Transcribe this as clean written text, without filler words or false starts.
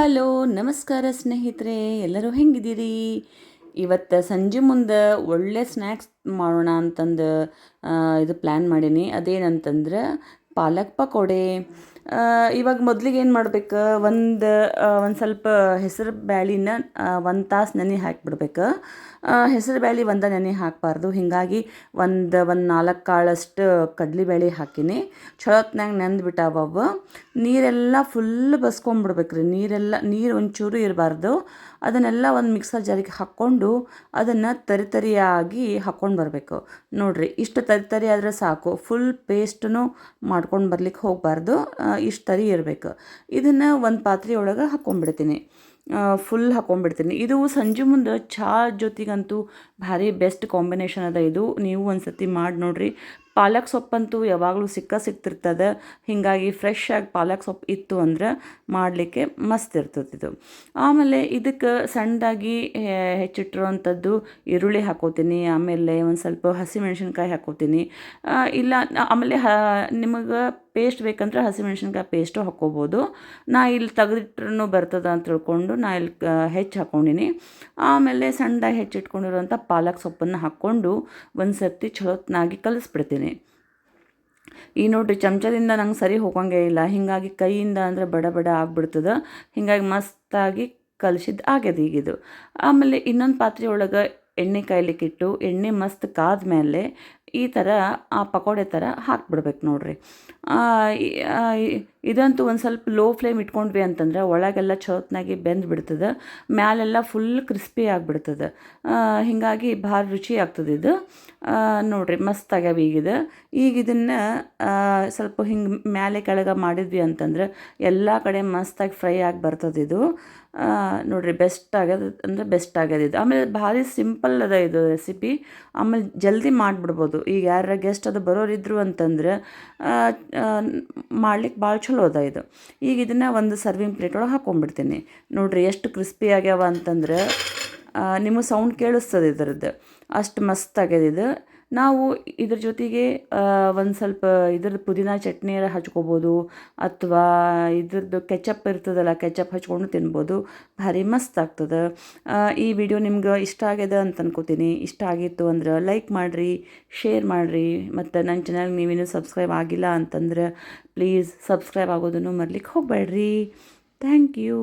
Hello ನಮಸ್ಕಾರ ಸ್ನೇಹಿತರೆ, ಎಲ್ಲರೂ ಹೆಂಗಿದ್ದೀರಿ? ಇವತ್ತು ಸಂಜೆ ಮುಂದೆ ಒಳ್ಳೆ ಸ್ನ್ಯಾಕ್ಸ್ ಮಾಡೋಣ ಅಂತಂದು ಇದು ಪ್ಲ್ಯಾನ್ ಮಾಡೀನಿ. ಅದೇನಂತಂದ್ರೆ ಪಾಲಕ್ ಪಕೋಡೆ. ಇವಾಗ ಮೊದಲಿಗೆ ಏನು ಮಾಡ್ಬೇಕು, ಒಂದು ಸ್ವಲ್ಪ ಹೆಸರು ಬ್ಯಾಳಿನ 1 ತಾಸು ನೆನೆ ಹಾಕಿಬಿಡ್ಬೇಕು. ಹೆಸರು ಬ್ಯಾಳಿ ನೆನೆ ಹಾಕಬಾರ್ದು. ಹೀಗಾಗಿ ಒಂದು 4 ಕಾಳಷ್ಟು ಕಡಲೆಬೇಳೆ ಹಾಕೀನಿ. ಚೊಲೋತ್ನಾಗ ನೆಂದ್ಬಿಟ್ಟಾವ. ನೀರೆಲ್ಲ ಫುಲ್ ಬಸ್ಕೊಂಬಿಡ್ಬೇಕ್ರಿ. ನೀರು ಒಂಚೂರು ಇರಬಾರ್ದು. ಅದನ್ನೆಲ್ಲ ಒಂದು ಮಿಕ್ಸರ್ ಜಾರಿಗೆ ಹಾಕ್ಕೊಂಡು ಅದನ್ನು ತರಿಯಾಗಿ ಹಾಕ್ಕೊಂಡು ಬರಬೇಕು. ನೋಡಿರಿ, ಇಷ್ಟು ತರಿ ಆದರೆ ಸಾಕು. ಫುಲ್ ಪೇಸ್ಟನ್ನು ಮಾಡ್ಕೊಂಡು ಬರ್ಲಿಕ್ಕೆ ಹೋಗಬಾರ್ದು. ಇಷ್ಟು ತರಿ ಇರಬೇಕು. ಇದನ್ನು ಒಂದು ಪಾತ್ರೆ ಒಳಗೆ ಹಾಕ್ಕೊಂಡ್ಬಿಡ್ತೀನಿ. ಫುಲ್ ಹಾಕ್ಕೊಂಡ್ಬಿಡ್ತೀನಿ. ಇದು ಸಂಜೆ ಮುಂದೆ ಚಹಾ ಜೊತೆಗಂತೂ ಭಾರಿ ಬೆಸ್ಟ್ ಕಾಂಬಿನೇಷನ್ ಅದ. ಇದು ನೀವು ಒಂದು ಸತಿ ಮಾಡಿ ನೋಡಿರಿ. ಪಾಲಕ್ ಸೊಪ್ಪಂತೂ ಯಾವಾಗಲೂ ಸಿಗ್ತಿರ್ತದೆ. ಹೀಗಾಗಿ ಫ್ರೆಶ್ ಆಗಿ ಪಾಲಕ್ ಸೊಪ್ಪು ಇತ್ತು ಅಂದ್ರೆ ಮಾಡಲಿಕ್ಕೆ ಮಸ್ತ್ ಇರ್ತದೆ ಇದು. ಆಮೇಲೆ ಇದಕ್ಕೆ ಸಣ್ಣದಾಗಿ ಹೆಚ್ಚಿಟ್ಟಿರುವಂಥದ್ದು ಈರುಳ್ಳಿ ಹಾಕೋತೀನಿ. ಆಮೇಲೆ ಒಂದು ಸ್ವಲ್ಪ ಹಸಿಮೆಣ್ಸಿನ್ಕಾಯಿ ಹಾಕೋತೀನಿ. ಇಲ್ಲ ಆಮೇಲೆ ನಿಮಗೆ ಪೇಸ್ಟ್ ಬೇಕಂದ್ರೆ ಹಸಿಮೆಣ್ಸಿನ್ಕಾಯಿ ಪೇಸ್ಟು ಹಾಕ್ಕೋಬೋದು. ನಾ ಇಲ್ಲಿ ತೆಗೆದಿಟ್ರೂ ಬರ್ತದೆ ಅಂತ ತಿಳ್ಕೊಂಡು ನಾ ಇಲ್ಲಿ ಹೆಚ್ಚು ಹಾಕ್ಕೊಂಡಿನಿ. ಆಮೇಲೆ ಸಣ್ಣದಾಗಿ ಹೆಚ್ಚಿಟ್ಕೊಂಡಿರುವಂಥ ಪಾಲಕ್ ಸೊಪ್ಪನ್ನು ಹಾಕ್ಕೊಂಡು ಒಂದು ಸರ್ತಿ ಚಲೋತ್ನಾಗಿ ಕಲಿಸ್ಬಿಡ್ತೀನಿ. ಈ ನೋಡಿರಿ, ಚಮಚದಿಂದ ನಂಗೆ ಸರಿ ಹೋಗಂಗೆ ಇಲ್ಲ. ಹೀಗಾಗಿ ಕೈಯಿಂದ ಅಂದರೆ ಬಡ ಬಡ ಆಗ್ಬಿಡ್ತದೆ. ಹೀಗಾಗಿ ಮಸ್ತಾಗಿ ಕಲಿಸಿದ್ದು ಆಗ್ಯದ ಈಗಿದು. ಆಮೇಲೆ ಇನ್ನೊಂದು ಪಾತ್ರೆ ಒಳಗೆ ಎಣ್ಣೆ ಕಾಯ್ಲಿಕ್ಕಿಟ್ಟು ಎಣ್ಣೆ ಮಸ್ತ್ ಕಾದ ಮೇಲೆ ಈ ಥರ ಆ ಪಕೋಡೆ ಥರ ಹಾಕ್ಬಿಡ್ಬೇಕು ನೋಡಿರಿ. ಇದಂತೂ ಒಂದು ಸ್ವಲ್ಪ ಲೋ ಫ್ಲೇಮ್ ಇಟ್ಕೊಂಡ್ವಿ ಅಂತಂದ್ರೆ ಒಳಗೆಲ್ಲ ಚೌತ್ನಾಗಿ ಬೆಂದು ಬಿಡ್ತದೆ. ಮ್ಯಾಲೆಲ್ಲ ಫುಲ್ ಕ್ರಿಸ್ಪಿ ಆಗಿಬಿಡ್ತದೆ. ಹೀಗಾಗಿ ಭಾಳ ರುಚಿ ಆಗ್ತದೆ ಇದು. ನೋಡಿರಿ, ಮಸ್ತ್ ಆಗ್ಯಾವ ಈಗ ಇದನ್ನು ಸ್ವಲ್ಪ ಹಿಂಗೆ ಮ್ಯಾಲೆ ಕೆಳಗೆ ಮಾಡಿದ್ವಿ ಅಂತಂದ್ರೆ ಎಲ್ಲ ಕಡೆ ಮಸ್ತಾಗಿ ಫ್ರೈ ಆಗಿ ಬರ್ತದೆ ಇದು. ನೋಡಿರಿ, ಬೆಸ್ಟ್ ಆಗ್ಯದ ಇದು. ಆಮೇಲೆ ಭಾರಿ ಸಿಂಪಲ್ ಅದ ಇದು ರೆಸಿಪಿ. ಆಮೇಲೆ ಜಲ್ದಿ ಮಾಡಿಬಿಡ್ಬೋದು. ಈಗ ಯಾರ ಗೆಸ್ಟ್ ಅದು ಬರೋರಿದ್ರು ಅಂತಂದ್ರೆ ಮಾಡ್ಲಿಕ್ಕೆ ಭಾಳ ಚಲೋ ಅದ ಇದು. ಈಗ ಇದನ್ನು ಒಂದು ಸರ್ವಿಂಗ್ ಪ್ಲೇಟ್ ಒಳಗೆ ಹಾಕ್ಕೊಂಡ್ಬಿಡ್ತೀನಿ. ನೋಡಿರಿ, ಎಷ್ಟು ಕ್ರಿಸ್ಪಿ ಆಗ್ಯಾವ ಅಂತಂದ್ರೆ ನಿಮಗೆ ಸೌಂಡ್ ಕೇಳಿಸ್ತದೆ ಇದರದ್ದು. ಅಷ್ಟು ಮಸ್ತ್ ಆಗ್ಯದ ಇದು. ನಾವು ಇದ್ರ ಜೊತೆಗೆ ಒಂದು ಸ್ವಲ್ಪ ಇದ್ರದ್ದು ಪುದೀನ ಚಟ್ನಿ ಹಚ್ಕೋಬೋದು, ಅಥವಾ ಇದ್ರದ್ದು ಕೆಚಪ್ ಇರ್ತದಲ್ಲ, ಕೆಚಪ್ ಹಚ್ಕೊಂಡು ತಿನ್ಬೋದು. ಭಾರಿ ಮಸ್ತ್ ಆಗ್ತದೆ. ಈ ವಿಡಿಯೋ ನಿಮ್ಗೆ ಇಷ್ಟ ಆಗ್ಯದ ಅಂತ ಅನ್ಕೋತೀನಿ. ಇಷ್ಟ ಆಗಿತ್ತು ಅಂದ್ರೆ ಲೈಕ್ ಮಾಡಿರಿ, ಶೇರ್ ಮಾಡಿರಿ. ಮತ್ತು ನನ್ನ ಚಾನಲ್ಗೆ ನೀವೇನು ಸಬ್ಸ್ಕ್ರೈಬ್ ಆಗಿಲ್ಲ ಅಂತಂದ್ರೆ ಪ್ಲೀಸ್ ಸಬ್ಸ್ಕ್ರೈಬ್ ಆಗೋದನ್ನು ಮರ್ಲಿಕ್ಕೆ ಹೋಗಬೇಡ್ರಿ. Thank you.